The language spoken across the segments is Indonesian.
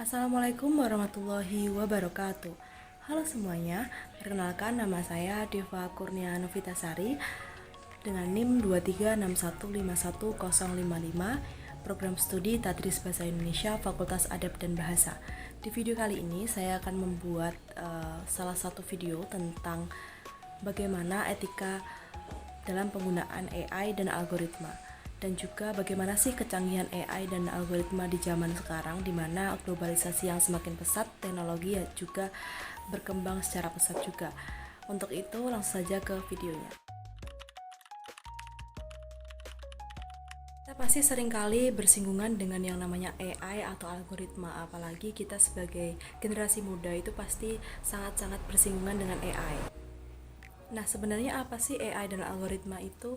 Assalamualaikum warahmatullahi wabarakatuh. Halo semuanya, perkenalkan nama saya Deva Kurnia Novitasari dengan NIM 236151055, program studi Tadris Bahasa Indonesia Fakultas Adab dan Bahasa. Di video kali ini saya akan membuat salah satu video tentang bagaimana etika dalam penggunaan AI dan algoritma, dan juga bagaimana sih kecanggihan AI dan algoritma di zaman sekarang, di mana globalisasi yang semakin pesat, teknologi juga berkembang secara pesat juga. Untuk itu langsung saja ke videonya. Kita pasti seringkali bersinggungan dengan yang namanya AI atau algoritma, apalagi kita sebagai generasi muda itu pasti sangat-sangat bersinggungan dengan AI. Nah, sebenarnya apa sih AI dan algoritma itu?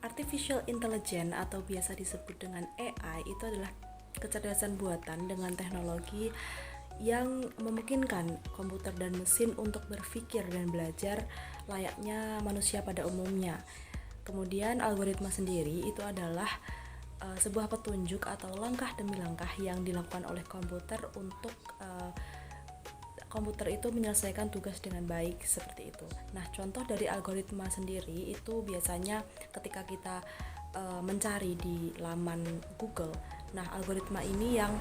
Artificial Intelligence atau biasa disebut dengan AI itu adalah kecerdasan buatan dengan teknologi yang memungkinkan komputer dan mesin untuk berpikir dan belajar layaknya manusia pada umumnya. Kemudian algoritma sendiri itu adalah sebuah petunjuk atau langkah demi langkah yang dilakukan oleh komputer untuk komputer itu menyelesaikan tugas dengan baik, seperti itu. Nah, contoh dari algoritma sendiri itu biasanya ketika kita mencari di laman Google. Nah, algoritma ini yang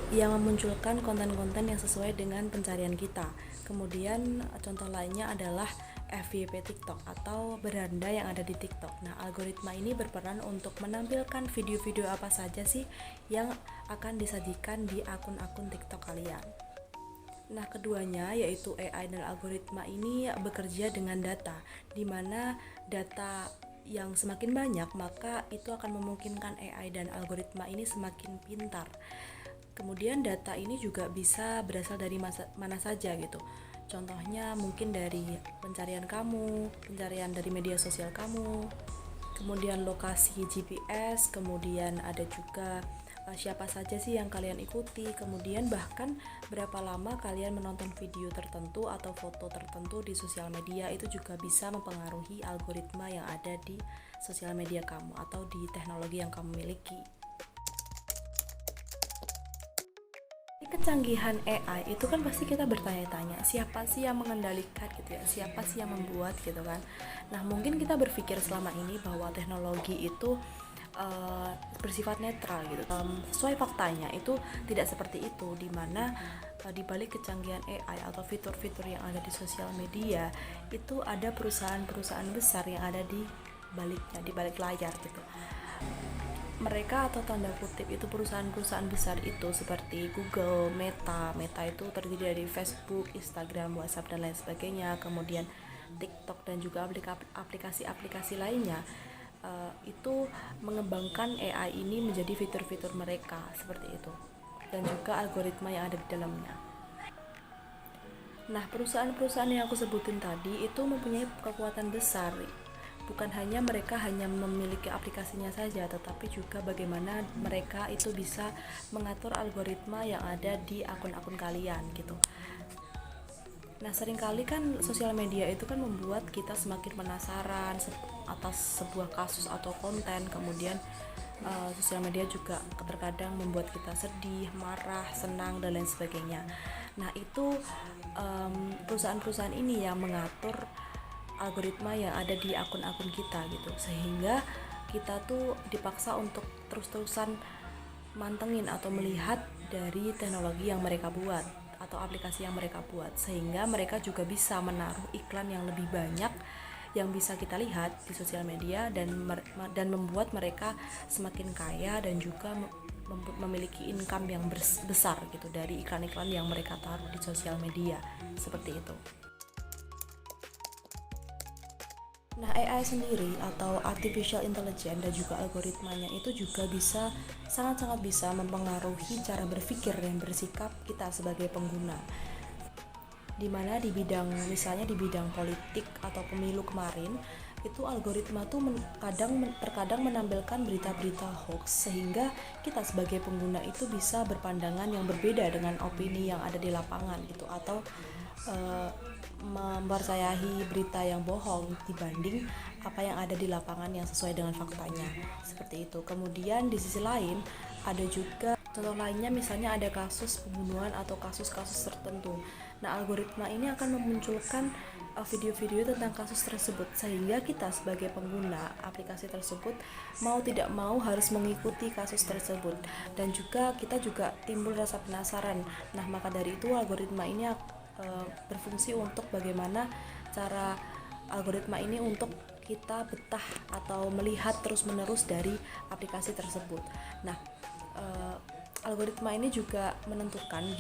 memunculkan konten-konten yang sesuai dengan pencarian kita. Kemudian contoh lainnya adalah FYP TikTok atau beranda yang ada di TikTok. Nah, algoritma ini berperan untuk menampilkan video-video apa saja sih yang akan disajikan di akun-akun TikTok kalian. Nah, keduanya yaitu AI dan algoritma ini bekerja dengan data, di mana data yang semakin banyak maka itu akan memungkinkan AI dan algoritma ini semakin pintar. Kemudian data ini juga bisa berasal dari mana saja gitu. Contohnya mungkin dari pencarian kamu, pencarian dari media sosial kamu, kemudian lokasi GPS, kemudian ada juga siapa saja sih yang kalian ikuti, kemudian bahkan berapa lama kalian menonton video tertentu atau foto tertentu di sosial media, itu juga bisa mempengaruhi algoritma yang ada di sosial media kamu atau di teknologi yang kamu miliki. Kecanggihan AI itu kan pasti kita bertanya-tanya, siapa sih yang mengendalikan gitu ya, siapa sih yang membuat gitu kan. Nah, mungkin kita berpikir selama ini bahwa teknologi itu bersifat netral gitu. Sesuai faktanya itu tidak seperti itu, dimana di balik kecanggihan AI atau fitur-fitur yang ada di sosial media itu ada perusahaan-perusahaan besar yang ada di baliknya, di balik layar gitu. Mereka atau tanda kutip itu perusahaan-perusahaan besar itu seperti Google, Meta itu terdiri dari Facebook, Instagram, WhatsApp dan lain sebagainya, kemudian TikTok dan juga aplikasi-aplikasi lainnya. Itu mengembangkan AI ini menjadi fitur-fitur mereka seperti itu, dan juga algoritma yang ada di dalamnya. Nah, perusahaan-perusahaan yang aku sebutin tadi itu mempunyai kekuatan besar. Bukan hanya mereka hanya memiliki aplikasinya saja, tetapi juga bagaimana mereka itu bisa mengatur algoritma yang ada di akun-akun kalian gitu. Nah, seringkali kan sosial media itu kan membuat kita semakin penasaran atas sebuah kasus atau konten. Kemudian sosial media juga terkadang membuat kita sedih, marah, senang dan lain sebagainya. Nah, itu perusahaan-perusahaan ini yang mengatur algoritma yang ada di akun-akun kita gitu, sehingga kita tuh dipaksa untuk terus-terusan mantengin atau melihat dari teknologi yang mereka buat atau aplikasi yang mereka buat, sehingga mereka juga bisa menaruh iklan yang lebih banyak yang bisa kita lihat di sosial media dan membuat mereka semakin kaya dan juga memiliki income yang besar gitu dari iklan-iklan yang mereka taruh di sosial media, seperti itu. Nah, AI sendiri atau Artificial Intelligence dan juga algoritmanya itu juga bisa sangat-sangat bisa mempengaruhi cara berpikir dan bersikap kita sebagai pengguna. Dimana misalnya di bidang politik atau pemilu kemarin, itu algoritma tuh terkadang menampilkan berita-berita hoax, sehingga kita sebagai pengguna itu bisa berpandangan yang berbeda dengan opini yang ada di lapangan gitu, atau mempercayai berita yang bohong dibanding apa yang ada di lapangan yang sesuai dengan faktanya, seperti itu. Kemudian di sisi lain ada juga Contoh lainnya misalnya ada kasus pembunuhan atau kasus-kasus tertentu. Nah, algoritma ini akan memunculkan video-video tentang kasus tersebut, sehingga kita sebagai pengguna aplikasi tersebut mau tidak mau harus mengikuti kasus tersebut, dan juga kita juga timbul rasa penasaran. Nah, maka dari itu algoritma ini berfungsi untuk bagaimana cara algoritma ini untuk kita betah atau melihat terus-menerus dari aplikasi tersebut. Nah, algoritma ini juga menentukan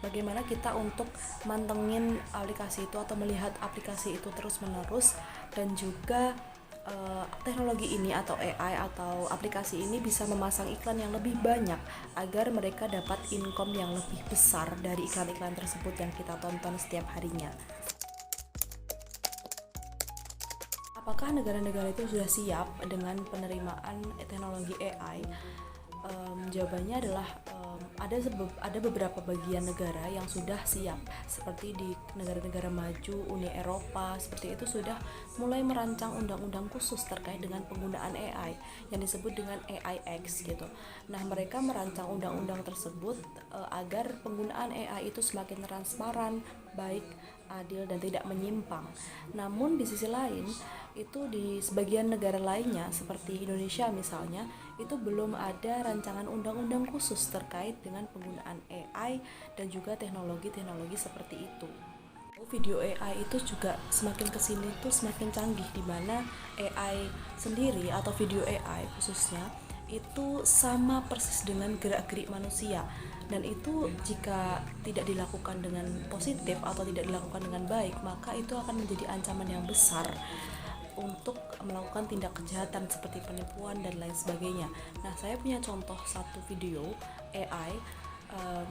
bagaimana kita untuk mantengin aplikasi itu atau melihat aplikasi itu terus-menerus, dan juga teknologi ini atau AI atau aplikasi ini bisa memasang iklan yang lebih banyak agar mereka dapat income yang lebih besar dari iklan-iklan tersebut yang kita tonton setiap harinya. Apakah negara-negara itu sudah siap dengan penerimaan teknologi AI? Jawabannya adalah ada beberapa bagian negara yang sudah siap, seperti di negara-negara maju Uni Eropa seperti itu sudah mulai merancang undang-undang khusus terkait dengan penggunaan AI yang disebut dengan AI Act gitu. Nah, mereka merancang undang-undang tersebut agar penggunaan AI itu semakin transparan, baik, adil, dan tidak menyimpang. Namun di sisi lain, itu di sebagian negara lainnya seperti Indonesia misalnya, itu belum ada rancangan undang-undang khusus terkait dengan penggunaan AI dan juga teknologi-teknologi seperti itu. Video AI itu juga semakin kesini tuh semakin canggih, di mana AI sendiri atau video AI khususnya itu sama persis dengan gerak-gerik manusia, dan itu jika tidak dilakukan dengan positif atau tidak dilakukan dengan baik, maka itu akan menjadi ancaman yang besar untuk melakukan tindak kejahatan seperti penipuan dan lain sebagainya. Nah, saya punya contoh satu video AI,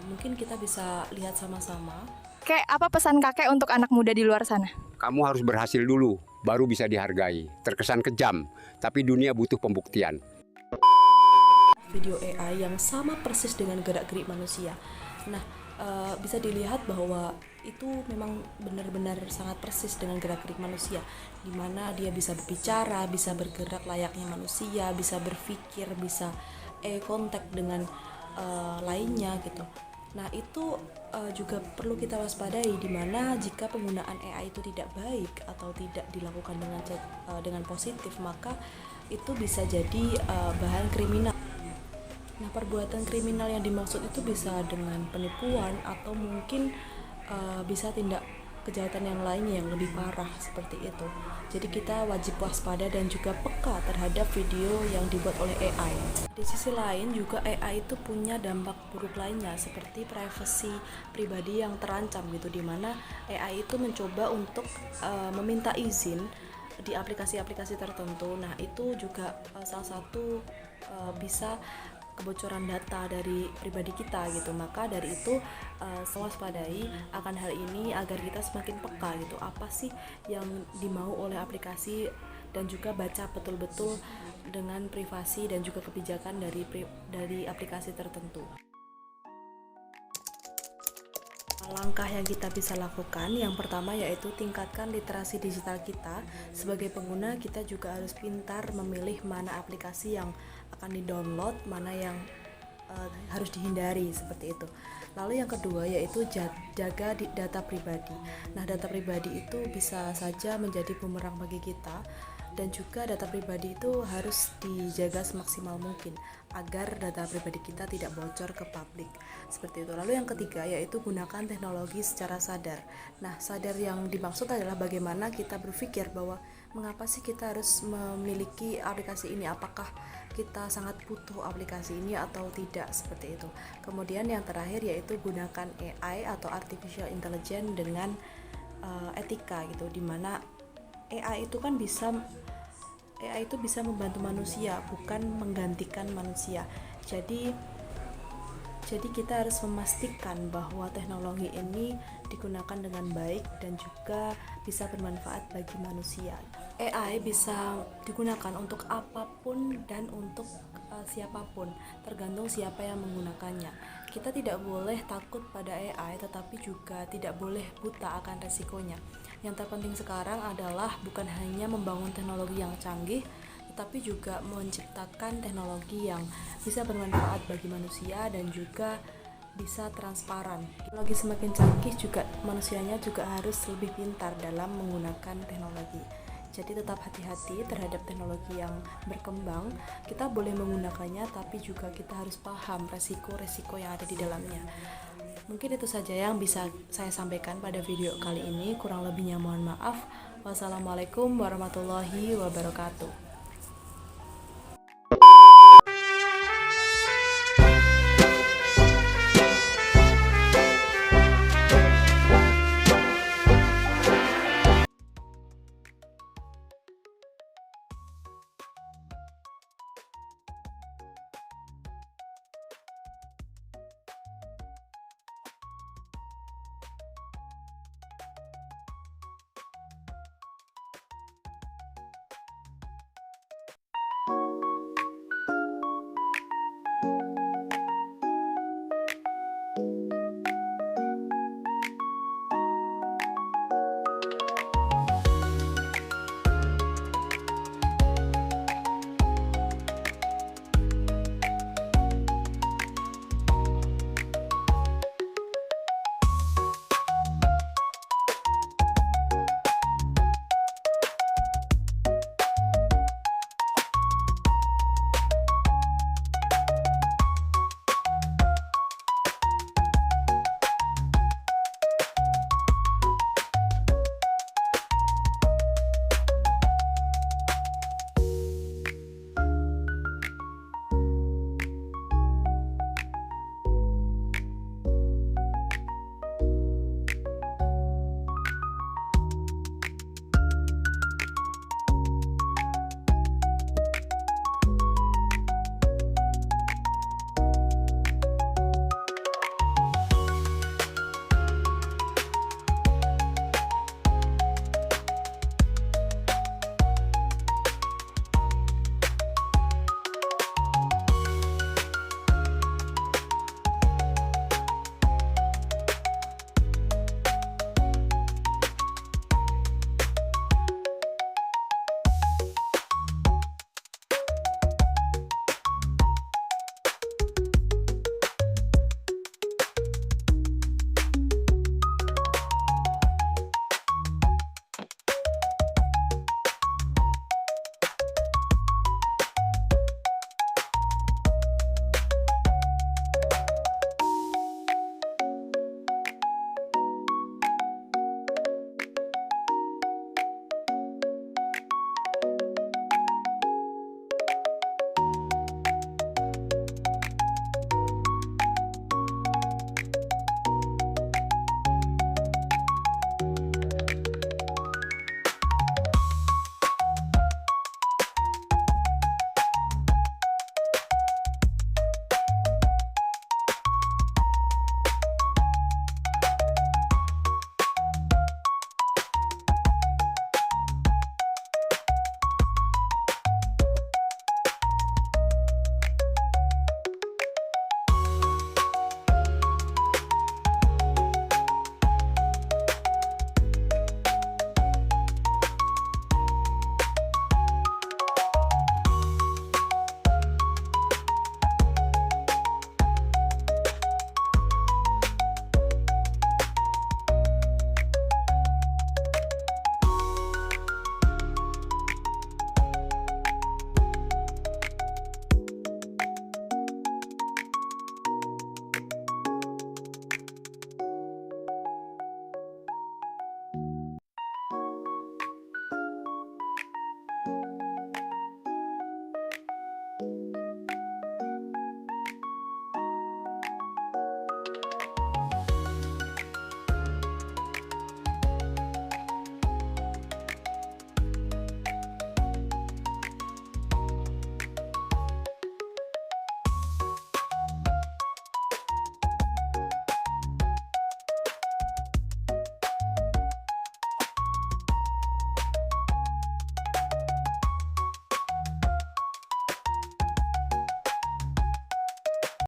mungkin kita bisa lihat sama-sama. Kakek, apa pesan kakek untuk anak muda di luar sana? Kamu harus berhasil dulu, baru bisa dihargai. Terkesan kejam, tapi dunia butuh pembuktian. Video AI yang sama persis dengan gerak-gerik manusia. Nah, bisa dilihat bahwa itu memang benar-benar sangat persis dengan gerak-gerik manusia, di mana dia bisa berbicara, bisa bergerak layaknya manusia, bisa berpikir, bisa kontak dengan lainnya gitu. Nah, itu juga perlu kita waspadai, di mana jika penggunaan AI itu tidak baik atau tidak dilakukan dengan positif, maka itu bisa jadi bahan kriminal. Nah, perbuatan kriminal yang dimaksud itu bisa dengan penipuan atau mungkin bisa tindak kejahatan yang lainnya yang lebih parah seperti itu. Jadi kita wajib waspada dan juga peka terhadap video yang dibuat oleh AI. Di sisi lain juga AI itu punya dampak buruk lainnya seperti privasi pribadi yang terancam gitu, di mana AI itu mencoba untuk meminta izin di aplikasi-aplikasi tertentu. Nah, itu juga salah satu bisa kebocoran data dari pribadi kita gitu. Maka dari itu waspadai akan hal ini agar kita semakin peka gitu, apa sih yang dimau oleh aplikasi, dan juga baca betul-betul dengan privasi dan juga kebijakan dari aplikasi tertentu. Langkah yang kita bisa lakukan, yang pertama yaitu tingkatkan literasi digital kita. Sebagai pengguna, kita juga harus pintar memilih mana aplikasi yang akan di-download, mana yang harus dihindari, seperti itu. Lalu yang kedua yaitu jaga data pribadi. Nah, data pribadi itu bisa saja menjadi bumerang bagi kita, dan juga data pribadi itu harus dijaga semaksimal mungkin agar data pribadi kita tidak bocor ke publik, seperti itu. Lalu yang ketiga yaitu gunakan teknologi secara sadar. Nah, sadar yang dimaksud adalah bagaimana kita berpikir bahwa mengapa sih kita harus memiliki aplikasi ini, apakah kita sangat butuh aplikasi ini atau tidak, seperti itu. Kemudian yang terakhir yaitu gunakan AI atau artificial intelligence dengan etika gitu, dimana AI itu bisa membantu manusia, bukan menggantikan manusia. Jadi kita harus memastikan bahwa teknologi ini digunakan dengan baik dan juga bisa bermanfaat bagi manusia. AI bisa digunakan untuk apapun dan untuk siapapun, tergantung siapa yang menggunakannya. Kita tidak boleh takut pada AI, tetapi juga tidak boleh buta akan resikonya. Yang terpenting sekarang adalah bukan hanya membangun teknologi yang canggih, tetapi juga menciptakan teknologi yang bisa bermanfaat bagi manusia dan juga bisa transparan. Teknologi semakin canggih juga manusianya juga harus lebih pintar dalam menggunakan teknologi. Jadi tetap hati-hati terhadap teknologi yang berkembang. Kita boleh menggunakannya, tapi juga kita harus paham resiko-resiko yang ada di dalamnya. Mungkin itu saja yang bisa saya sampaikan pada video kali ini. Kurang lebihnya mohon maaf. Wassalamualaikum warahmatullahi wabarakatuh.